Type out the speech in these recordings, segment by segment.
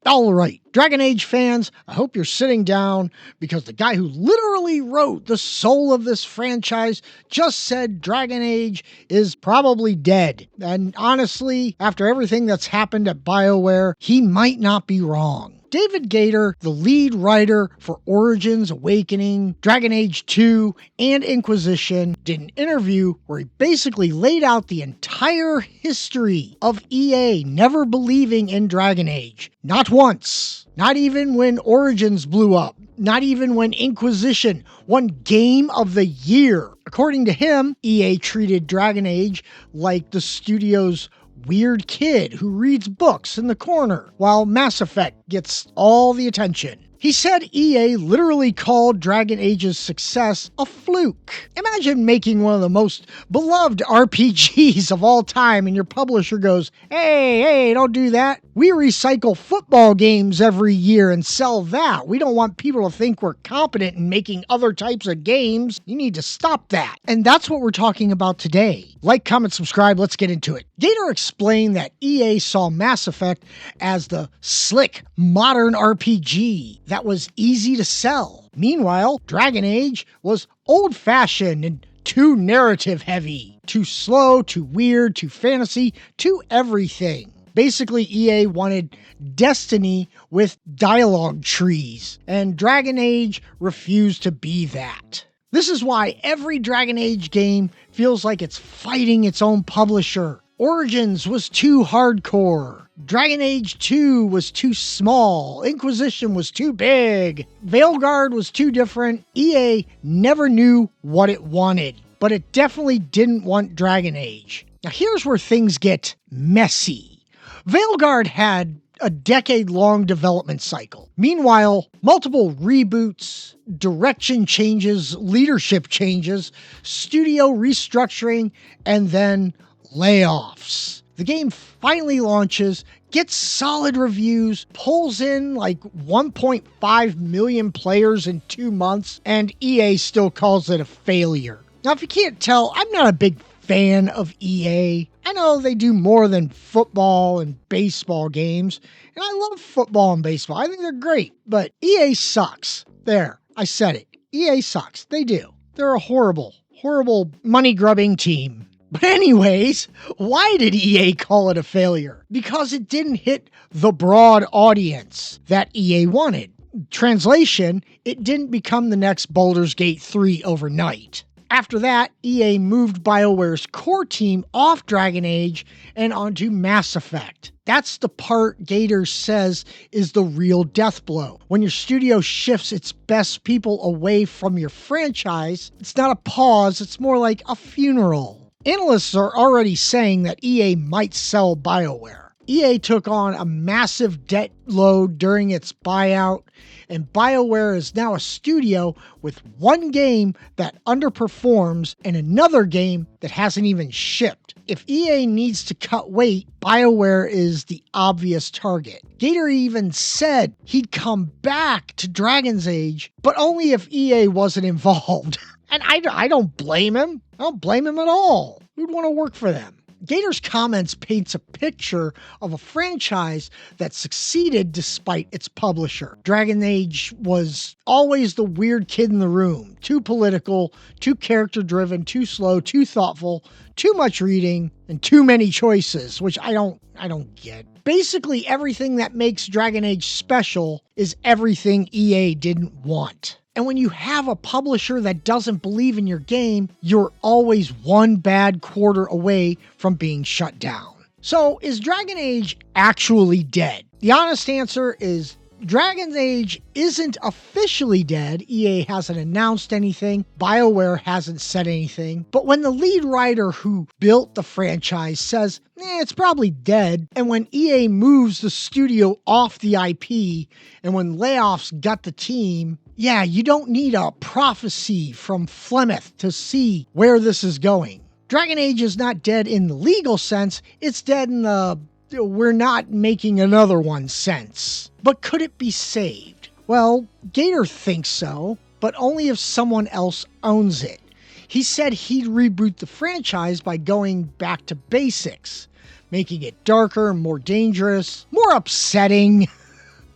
All right, Dragon Age fans, I hope you're sitting down because the guy who literally wrote the soul of this franchise just said Dragon Age is probably dead. And honestly, after everything that's happened at BioWare, he might not be wrong. David Gator, the lead writer for Origins, Awakening, Dragon Age 2, and Inquisition, did an interview where he basically laid out the entire history of EA never believing in Dragon Age. Not once. Not even when Origins blew up. Not even when Inquisition won Game of the Year. According to him, EA treated Dragon Age like the studio's weird kid who reads books in the corner, while Mass Effect gets all the attention. He said EA literally called Dragon Age's success a fluke. Imagine making one of the most beloved RPGs of all time and your publisher goes, hey, don't do that. We recycle football games every year and sell that. We don't want people to think we're competent in making other types of games. You need to stop that. And that's what we're talking about today. Like, comment, subscribe, let's get into it. Gator explained that EA saw Mass Effect as the slick, modern RPG that was easy to sell. Meanwhile, Dragon Age was old-fashioned and too narrative-heavy, too slow, too weird, too fantasy, too everything. Basically, EA wanted Destiny with dialogue trees, and Dragon Age refused to be that. This is why every Dragon Age game feels like it's fighting its own publisher. Origins was too hardcore. Dragon Age 2 was too small. Inquisition was too big. Veilguard was too different. EA never knew what it wanted, but it definitely didn't want Dragon Age. Now here's where things get messy. Veilguard had a decade-long development cycle. Meanwhile, multiple reboots, direction changes, leadership changes, studio restructuring, and then layoffs. The game finally launches, gets solid reviews, pulls in like 1.5 million players in 2 months, and EA still calls it a failure. Now, if you can't tell, I'm not a big fan of EA. I know they do more than football and baseball games, and I love football and baseball. I think they're great, but EA sucks. There, I said it. EA sucks. They do. They're a horrible, horrible money-grubbing team. But anyways, why did EA call it a failure? Because it didn't hit the broad audience that EA wanted. Translation, it didn't become the next Baldur's Gate 3 overnight. After that, EA moved BioWare's core team off Dragon Age and onto Mass Effect. That's the part Gator says is the real death blow. When your studio shifts its best people away from your franchise, it's not a pause, it's more like a funeral. Analysts are already saying that EA might sell BioWare. EA took on a massive debt load during its buyout, and BioWare is now a studio with one game that underperforms and another game that hasn't even shipped. If EA needs to cut weight, BioWare is the obvious target. Gator even said he'd come back to Dragon's Age, but only if EA wasn't involved. And I don't blame him. I don't blame him at all. Who'd want to work for them? Gator's comments paints a picture of a franchise that succeeded despite its publisher. Dragon Age was always the weird kid in the room. Too political, too character-driven, too slow, too thoughtful, too much reading, and too many choices, which I don't get. Basically, everything that makes Dragon Age special is everything EA didn't want. And when you have a publisher that doesn't believe in your game, you're always one bad quarter away from being shut down. So, is Dragon Age actually dead? The honest answer is Dragon Age isn't officially dead. EA hasn't announced anything. BioWare hasn't said anything. But when the lead writer who built the franchise says, it's probably dead, and when EA moves the studio off the IP, and when layoffs gut the team, you don't need a prophecy from Flemeth to see where this is going. Dragon Age is not dead in the legal sense, it's dead in the we're not making another one sense. But could it be saved? Well, Gator thinks so, but only if someone else owns it. He said he'd reboot the franchise by going back to basics, making it darker, more dangerous, more upsetting.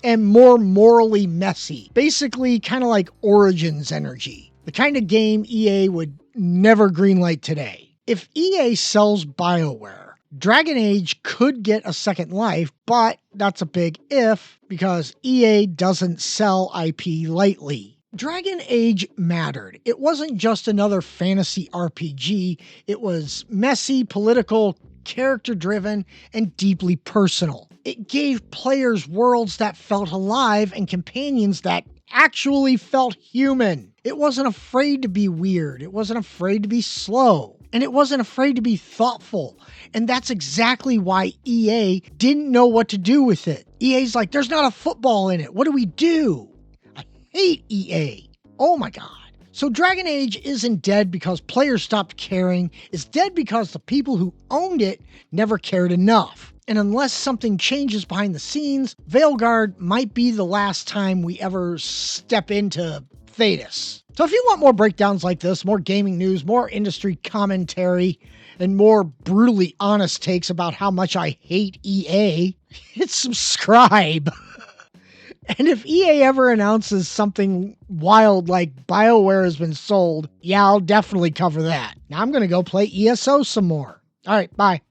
and more morally messy. Basically, kind of like Origins energy. The kind of game EA would never greenlight today. If EA sells BioWare, Dragon Age could get a second life, but that's a big if because EA doesn't sell IP lightly. Dragon Age mattered. It wasn't just another fantasy RPG, it was messy, political, character-driven, and deeply personal. It gave players worlds that felt alive and companions that actually felt human. It wasn't afraid to be weird, it wasn't afraid to be slow, and it wasn't afraid to be thoughtful. And that's exactly why EA didn't know what to do with it. EA's like, there's not a football in it. What do we do? I hate EA. Oh my God. So Dragon Age isn't dead because players stopped caring. It's dead because the people who owned it never cared enough. And unless something changes behind the scenes, Veilguard might be the last time we ever step into Thedas. So if you want more breakdowns like this, more gaming news, more industry commentary, and more brutally honest takes about how much I hate EA, hit subscribe. And if EA ever announces something wild like BioWare has been sold, yeah, I'll definitely cover that. Now I'm going to go play ESO some more. All right, bye.